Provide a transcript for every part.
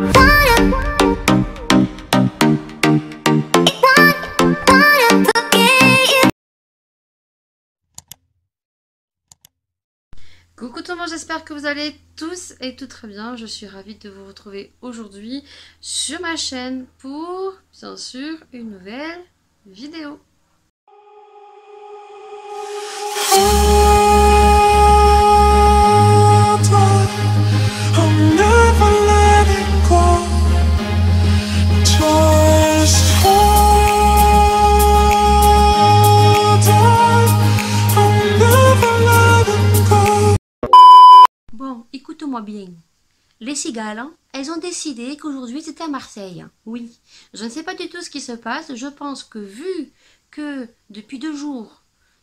Coucou tout le monde, j'espère que vous allez tous et toutes très bien. Je suis ravie de vous retrouver aujourd'hui sur ma chaîne pour, bien sûr, une nouvelle vidéo. Bon, écoute-moi bien. Les cigales, hein, elles ont décidé qu'aujourd'hui c'était à Marseille. Oui, je ne sais pas du tout ce qui se passe. Je pense que vu que depuis 2 jours,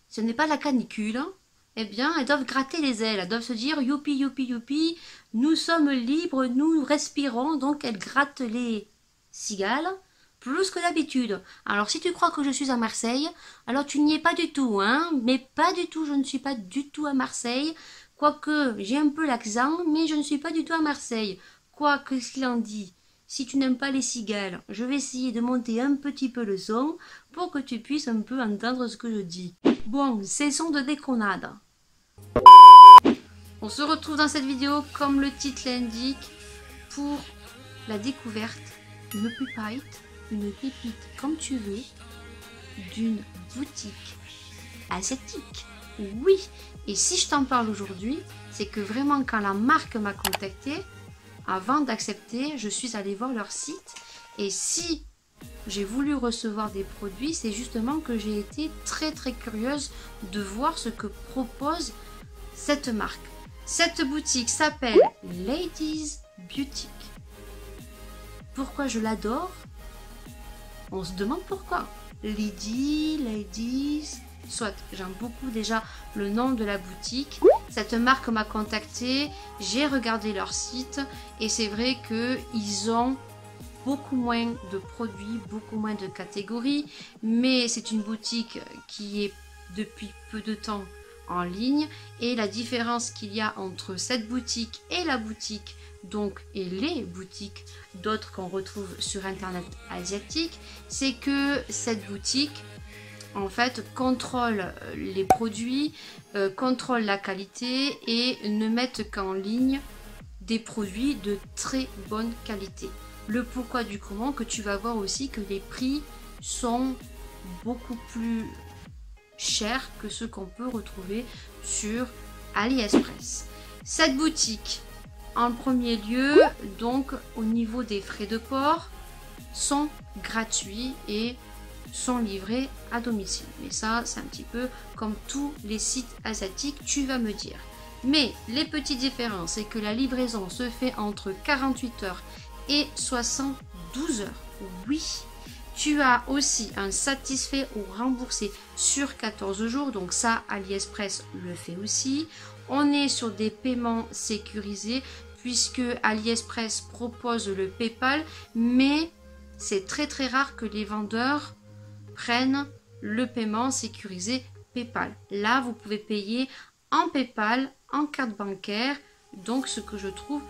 ce n'est pas la canicule, hein, eh bien, elles doivent gratter les ailes. Elles doivent se dire youpi, youpi, youpi, nous sommes libres, nous respirons. Donc, elles grattent les cigales plus que d'habitude. Alors, si tu crois que je suis à Marseille, alors tu n'y es pas du tout, hein. Mais pas du tout, je ne suis pas du tout à Marseille. Quoique, j'ai un peu l'accent, mais je ne suis pas du tout à Marseille. Quoi que ce qu'il en dit, si tu n'aimes pas les cigales, je vais essayer de monter un petit peu le son pour que tu puisses un peu entendre ce que je dis. Bon, cessons de déconnade. On se retrouve dans cette vidéo, comme le titre l'indique, pour la découverte, une pépite, comme tu veux, d'une boutique asiatique. Oui, et si je t'en parle aujourd'hui, c'est que vraiment quand la marque m'a contacté, avant d'accepter, je suis allée voir leur site. Et si j'ai voulu recevoir des produits, c'est justement que j'ai été très curieuse de voir ce que propose cette marque. Cette boutique s'appelle Ladies Boutique. Pourquoi je l'adore? On se demande pourquoi. Ladies... Soit, j'aime beaucoup déjà le nom de la boutique. Cette marque m'a contacté, j'ai regardé leur site et c'est vrai qu'ils ont beaucoup moins de produits, beaucoup moins de catégories, mais c'est une boutique qui est depuis peu de temps en ligne et la différence qu'il y a entre cette boutique et la boutique et les boutiques d'autres qu'on retrouve sur internet asiatique, c'est que cette boutique en fait contrôle les produits, contrôle la qualité et ne mettent qu'en ligne des produits de très bonne qualité. Le pourquoi du comment, que tu vas voir aussi que les prix sont beaucoup plus chers que ceux qu'on peut retrouver sur AliExpress. Cette boutique, en premier lieu, donc au niveau des frais de port, sont gratuits et sont livrés à domicile. Mais ça, c'est un petit peu comme tous les sites asiatiques, tu vas me dire. Mais les petites différences, c'est que la livraison se fait entre 48 heures et 72 heures. Oui, tu as aussi un satisfait ou remboursé sur 14 jours. Donc ça, AliExpress le fait aussi. On est sur des paiements sécurisés puisque AliExpress propose le PayPal, mais c'est très rare que les vendeurs prennent le paiement sécurisé PayPal. Là, vous pouvez payer en PayPal, en carte bancaire, donc ce que je trouve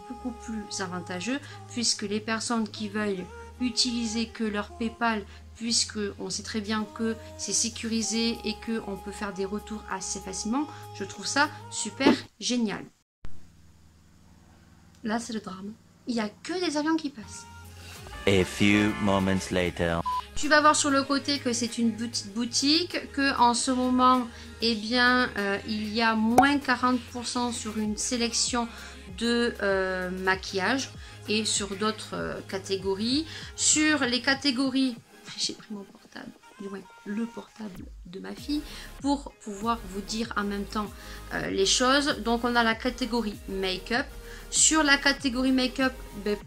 beaucoup plus avantageux, puisque les personnes qui veulent utiliser que leur PayPal, puisque on sait très bien que c'est sécurisé et que on peut faire des retours assez facilement, je trouve ça super génial. Là, c'est le drame. Il n'y a que des avions qui passent. A few moments later. Tu vas voir sur le côté que c'est une petite boutique, que en ce moment, eh bien, il y a moins 40% sur une sélection de maquillage et sur d'autres catégories. Sur les catégories, j'ai pris mon portable, du moins le portable de ma fille, pour pouvoir vous dire en même temps les choses. Donc on a la catégorie make-up. Sur la catégorie make-up,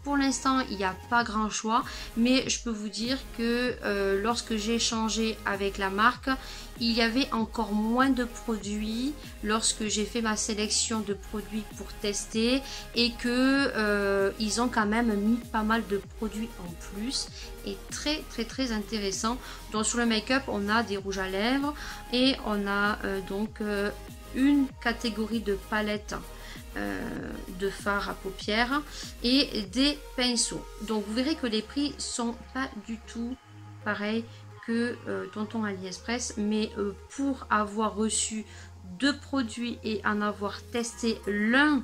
pour l'instant, il n'y a pas grand choix. Mais je peux vous dire que lorsque j'ai échangé avec la marque, il y avait encore moins de produits lorsque j'ai fait ma sélection de produits pour tester. Et que ils ont quand même mis pas mal de produits en plus. Et très intéressant. Donc sur le make-up, on a des rouges à lèvres. Et on a une catégorie de palettes de fard à paupières et des pinceaux. Donc vous verrez que les prix sont pas du tout pareils que Tonton AliExpress, mais pour avoir reçu 2 produits et en avoir testé l'un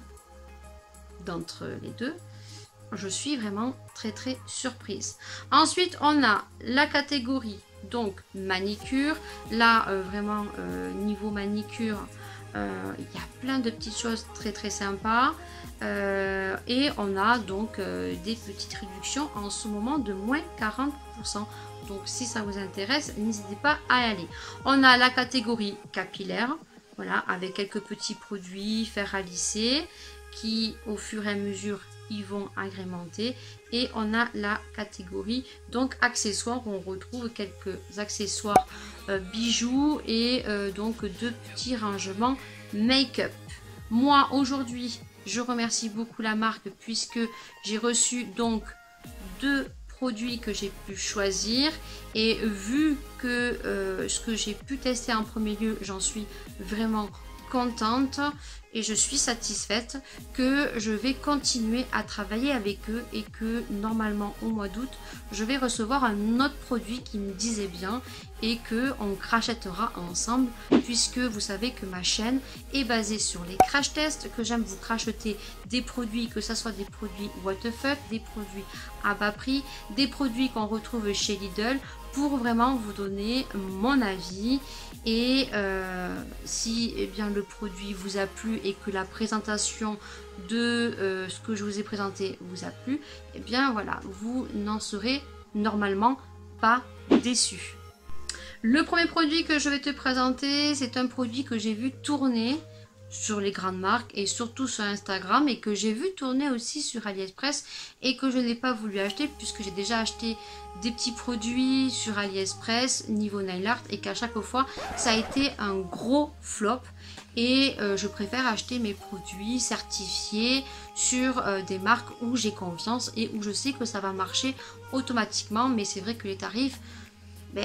d'entre les deux, je suis vraiment très surprise. Ensuite on a la catégorie donc manicure. Là vraiment niveau manicure, il y a plein de petites choses très sympas, et on a donc des petites réductions en ce moment de moins 40%. Donc si ça vous intéresse, n'hésitez pas à y aller. On a la catégorie capillaire, voilà, avec quelques petits produits, fer à lisser, qui au fur et à mesure ils vont agrémenter. Et on a la catégorie donc accessoires, où on retrouve quelques accessoires bijoux et donc 2 petits rangements make-up. Moi aujourd'hui je remercie beaucoup la marque, puisque j'ai reçu donc 2 produits que j'ai pu choisir, et vu que ce que j'ai pu tester en premier lieu, j'en suis vraiment contente et je suis satisfaite, que je vais continuer à travailler avec eux, et que normalement au mois d'août je vais recevoir un autre produit qui me disait bien, et que on crachètera ensemble, puisque vous savez que ma chaîne est basée sur les crash tests, que j'aime vous cracheter des produits, que ce soit des produits what the fuck, des produits à bas prix, des produits qu'on retrouve chez Lidl, pour vraiment vous donner mon avis. Et si bien le produit vous a plu et que la présentation de ce que je vous ai présenté vous a plu, et bien voilà, vous n'en serez normalement pas déçus. Le premier produit que je vais te présenter, c'est un produit que j'ai vu tourner sur les grandes marques et surtout sur Instagram, et que j'ai vu tourner aussi sur AliExpress, et que je n'ai pas voulu acheter, puisque j'ai déjà acheté des petits produits sur AliExpress niveau nail art, et qu'à chaque fois ça a été un gros flop. Et je préfère acheter mes produits certifiés sur des marques où j'ai confiance et où je sais que ça va marcher automatiquement. Mais c'est vrai que les tarifs,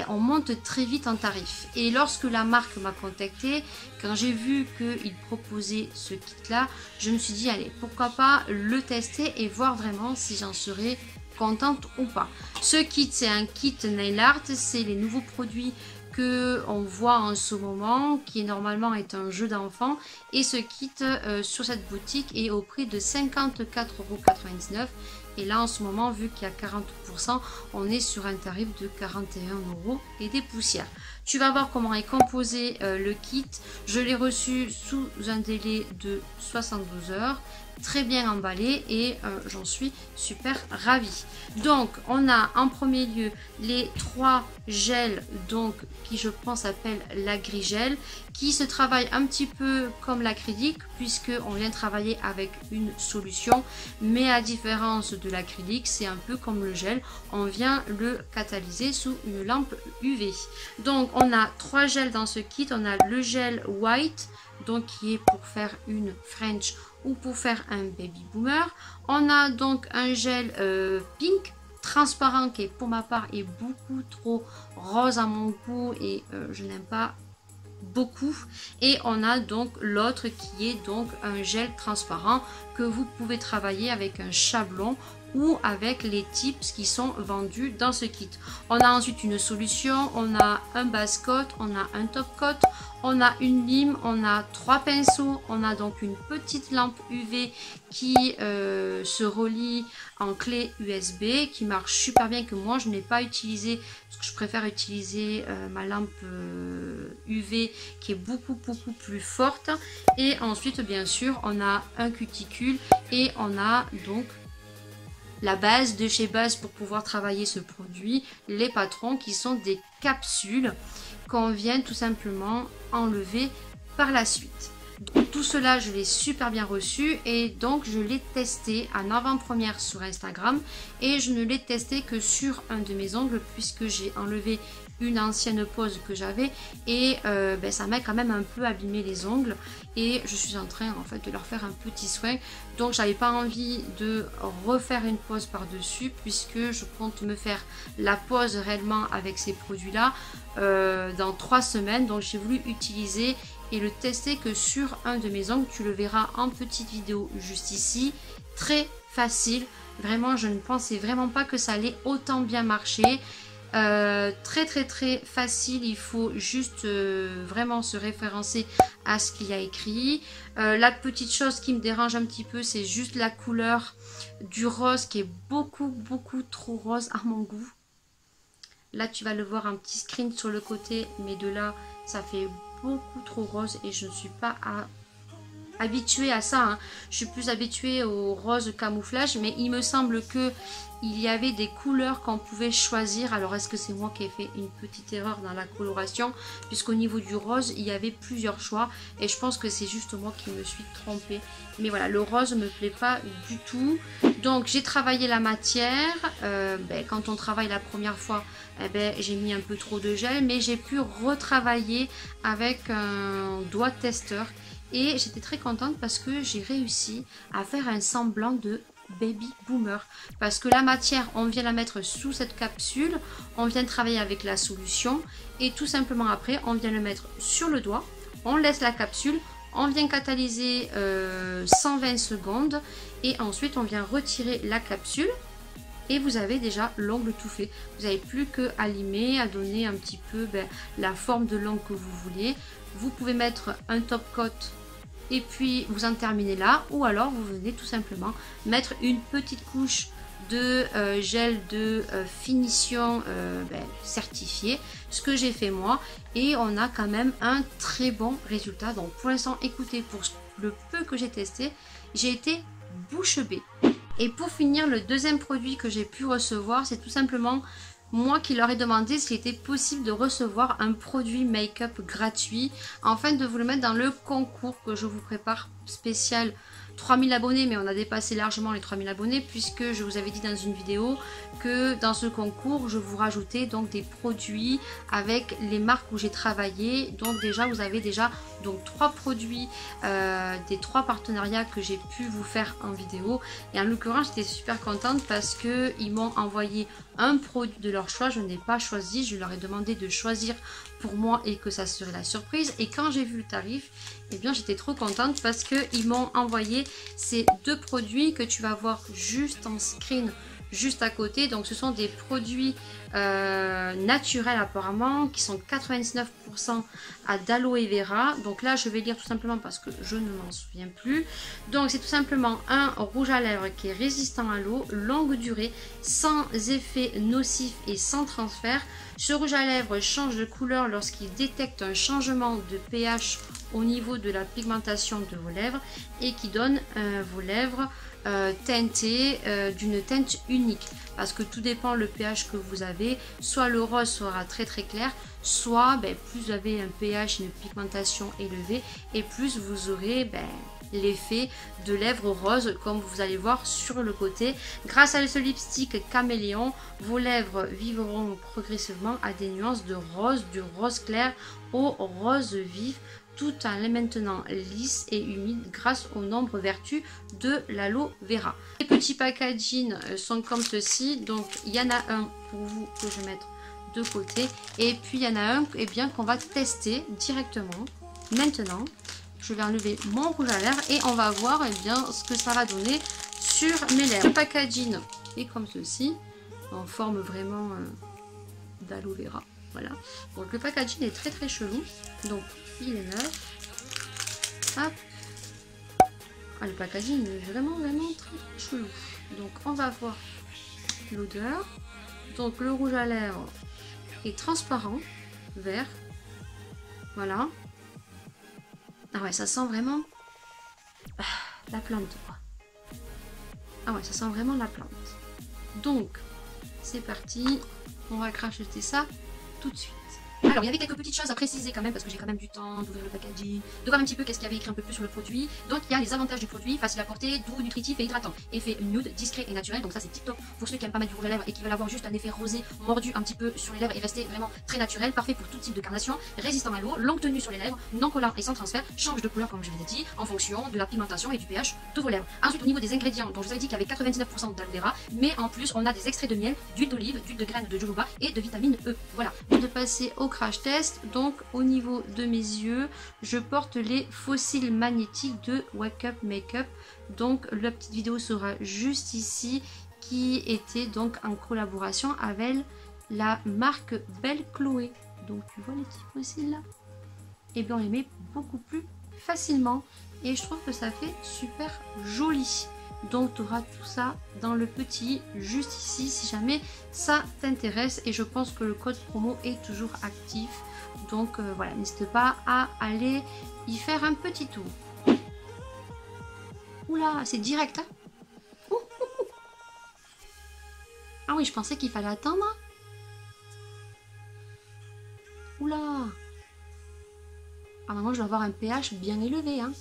on monte très vite en tarif. Et lorsque la marque m'a contacté, quand j'ai vu qu'il proposait ce kit là, je me suis dit allez, pourquoi pas le tester et voir vraiment si j'en serais contente ou pas. Ce kit, c'est un kit nail art, c'est les nouveaux produits que on voit en ce moment, qui normalement est un jeu d'enfant, et ce kit sur cette boutique est au prix de 54,99 €. Et là en ce moment, vu qu'il y a 40%, on est sur un tarif de 41 € et des poussières. Tu vas voir comment est composé le kit. Je l'ai reçu sous un délai de 72 heures, très bien emballé, et j'en suis super ravie. Donc on a en premier lieu les 3 gels, donc qui je pense s'appelle l'agrigel, qui se travaille un petit peu comme l'acrylique, puisque on vient travailler avec une solution, mais à différence de l'acrylique, c'est un peu comme le gel, on vient le catalyser sous une lampe UV. Donc on a 3 gels dans ce kit. On a le gel white, donc qui est pour faire une French ou pour faire un baby boomer. On a donc un gel pink transparent, qui est pour ma part est beaucoup trop rose à mon goût, et je n'aime pas beaucoup. Et on a donc l'autre qui est donc un gel transparent que vous pouvez travailler avec un chablon ou avec les tips qui sont vendus dans ce kit. On a ensuite une solution, on a un base coat, on a un top coat, on a une lime, on a 3 pinceaux, on a donc une petite lampe UV qui se relie en clé USB, qui marche super bien, que moi je n'ai pas utilisé parce que je préfère utiliser ma lampe UV qui est beaucoup plus forte. Et ensuite bien sûr on a un cuticule, et on a donc la base de chez Base pour pouvoir travailler ce produit, les patrons, qui sont des capsules qu'on vient tout simplement enlever par la suite. Donc, tout cela je l'ai super bien reçu, et donc je l'ai testé en avant-première sur Instagram, et je ne l'ai testé que sur un de mes ongles, puisque j'ai enlevé une ancienne pose que j'avais, et ça m'a quand même un peu abîmé les ongles, et je suis en train en fait de leur faire un petit soin. Donc j'avais pas envie de refaire une pose par dessus, puisque je compte me faire la pose réellement avec ces produits là dans 3 semaines. Donc j'ai voulu utiliser et le tester que sur un de mes ongles. Tu le verras en petite vidéo juste ici. Très facile. Vraiment, je ne pensais vraiment pas que ça allait autant bien marcher. Très facile. Il faut juste vraiment se référencer à ce qu'il y a écrit. La petite chose qui me dérange un petit peu, c'est juste la couleur du rose qui est beaucoup trop rose à mon goût. Là tu vas le voir, un petit screen sur le côté, mais de là ça fait beaucoup trop rose et je ne suis pas habituée à ça, hein. Je suis plus habituée au rose camouflage, mais il me semble que il y avait des couleurs qu'on pouvait choisir. Alors est-ce que c'est moi qui ai fait une petite erreur dans la coloration, puisqu'au niveau du rose il y avait plusieurs choix et je pense que c'est juste moi qui me suis trompée. Mais voilà, le rose me plaît pas du tout. Donc j'ai travaillé la matière. Quand on travaille la première fois, j'ai mis un peu trop de gel, mais j'ai pu retravailler avec un doigt testeur. Et j'étais très contente parce que j'ai réussi à faire un semblant de baby boomer. Parce que la matière, on vient la mettre sous cette capsule, on vient travailler avec la solution et tout simplement après, on vient le mettre sur le doigt, on laisse la capsule, on vient catalyser 120 secondes et ensuite on vient retirer la capsule. Et vous avez déjà l'ongle tout fait. Vous n'avez plus qu'à limer, à donner un petit peu la forme de l'ongle que vous voulez. Vous pouvez mettre un top coat et puis vous en terminez là. Ou alors vous venez tout simplement mettre une petite couche de gel de finition certifié. Ce que j'ai fait moi. Et on a quand même un très bon résultat. Donc pour l'instant, écoutez, pour le peu que j'ai testé, j'ai été bouche bée. Et pour finir, le deuxième produit que j'ai pu recevoir, c'est tout simplement moi qui leur ai demandé s'il était possible de recevoir un produit make-up gratuit, afin de vous le mettre dans le concours que je vous prépare spécial 3000 abonnés, mais on a dépassé largement les 3000 abonnés puisque je vous avais dit dans une vidéo que dans ce concours je vous rajoutais donc des produits avec les marques où j'ai travaillé. Donc déjà vous avez déjà donc 3 produits des 3 partenariats que j'ai pu vous faire en vidéo, et en l'occurrence j'étais super contente parce que ils m'ont envoyé un produit de leur choix. Je n'ai pas choisi, je leur ai demandé de choisir pour moi et que ça serait la surprise. Et quand j'ai vu le tarif, eh bien j'étais trop contente parce que ils m'ont envoyé ces 2 produits que tu vas voir juste en screen juste à côté. Donc ce sont des produits naturels apparemment, qui sont 99% à d'aloe vera. Donc là je vais lire tout simplement parce que je ne m'en souviens plus. Donc c'est tout simplement un rouge à lèvres qui est résistant à l'eau, longue durée, sans effet nocif et sans transfert. Ce rouge à lèvres change de couleur lorsqu'il détecte un changement de pH au niveau de la pigmentation de vos lèvres, et qui donne vos lèvres teintées d'une teinte unique, parce que tout dépend le pH que vous avez. Soit le rose sera très clair, soit plus vous avez un pH, une pigmentation élevée, et plus vous aurez l'effet de lèvres roses, comme vous allez voir sur le côté. Grâce à ce lipstick caméléon, vos lèvres vivront progressivement à des nuances de rose, du rose clair au rose vif, tout en les maintenant lisses et humides grâce aux nombreuses vertus de l'aloe vera. Les petits packaging sont comme ceci. Donc il y en a un pour vous que je vais mettre de côté, et puis il y en a un qu'on va tester directement maintenant. Je vais enlever mon rouge à lèvres et on va voir ce que ça va donner sur mes lèvres. Le packaging est comme ceci, en forme vraiment d'aloe vera. Voilà. Donc le packaging est très chelou. Donc il est neuf. Hop. Ah, le packaging est vraiment très chelou. Donc on va voir l'odeur. Donc le rouge à lèvres est transparent, vert. Voilà. Ah ouais, ça sent vraiment la plante, quoi. Ah ouais, ça sent vraiment la plante. Donc, c'est parti. On va cracheter ça tout de suite. Alors, il y avait quelques petites choses à préciser quand même, parce que j'ai quand même du temps d'ouvrir le packaging, de voir un petit peu qu'est-ce qu'il y avait écrit un peu plus sur le produit. Donc, il y a les avantages du produit: facile à porter, doux, nutritif et hydratant. Effet nude, discret et naturel. Donc ça, c'est tip top pour ceux qui aiment pas mettre du rouge à lèvres et qui veulent avoir juste un effet rosé mordu un petit peu sur les lèvres et rester vraiment très naturel. Parfait pour tout type de carnation. Résistant à l'eau, longue tenue sur les lèvres, non collant et sans transfert. Change de couleur comme je vous l'ai dit en fonction de la pigmentation et du pH de vos lèvres. Ensuite, au niveau des ingrédients, donc je vous ai dit qu'il y avait 99% d'aloe vera, mais en plus on a des extraits de miel, d'huile d'olive, d'huile de graines de jojoba et de vitamine E. Voilà. De passer au crash test. Donc au niveau de mes yeux, je porte les fossiles magnétiques de Wake Up Makeup. Donc la petite vidéo sera juste ici, qui était donc en collaboration avec la marque Belle Chloé. Donc tu vois les petits fossiles là, et bien on les met beaucoup plus facilement et je trouve que ça fait super joli. Donc tu auras tout ça dans le petit juste ici si jamais ça t'intéresse, et je pense que le code promo est toujours actif. Donc voilà, n'hésite pas à aller y faire un petit tour. Oula, c'est direct hein. Ah oui, je pensais qu'il fallait attendre. Oula. Ah, moi je dois avoir un pH bien élevé hein.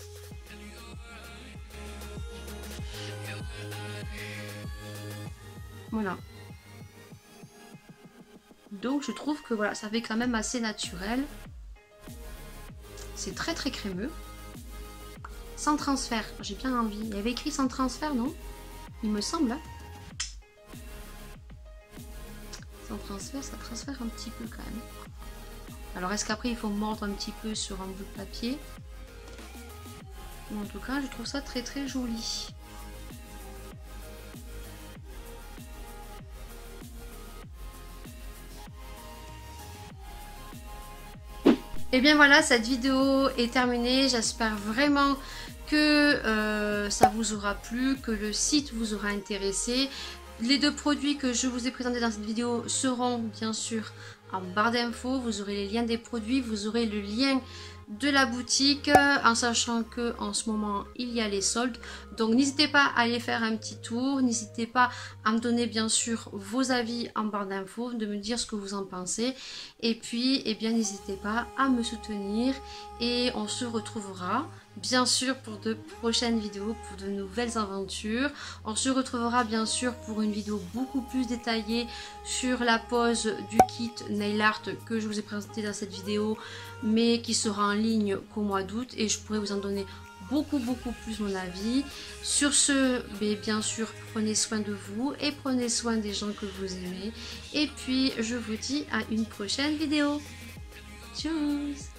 Voilà. Donc je trouve que voilà, ça fait quand même assez naturel. C'est très crémeux. Sans transfert, j'ai bien envie. Il y avait écrit sans transfert, non? Il me semble. Hein, sans transfert, ça transfère un petit peu quand même. Alors est-ce qu'après il faut mordre un petit peu sur un bout de papier? En tout cas, je trouve ça très joli. Et bien voilà, cette vidéo est terminée. J'espère vraiment que ça vous aura plu, que le site vous aura intéressé. Les deux produits que je vous ai présentés dans cette vidéo seront bien sûr en barre d'infos. Vous aurez les liens des produits, vous aurez le lien de la boutique, en sachant que en ce moment il y a les soldes. Donc n'hésitez pas à aller faire un petit tour, n'hésitez pas à me donner bien sûr vos avis en barre d'infos, de me dire ce que vous en pensez, et puis eh bien n'hésitez pas à me soutenir, et on se retrouvera bien sûr pour de prochaines vidéos, pour de nouvelles aventures. On se retrouvera bien sûr pour une vidéo beaucoup plus détaillée sur la pose du kit nail art que je vous ai présenté dans cette vidéo, mais qui sera en ligne qu'au mois d'août, et je pourrai vous en donner beaucoup plus mon avis. Sur ce, bien sûr, prenez soin de vous et prenez soin des gens que vous aimez, et puis je vous dis à une prochaine vidéo. Tchuss.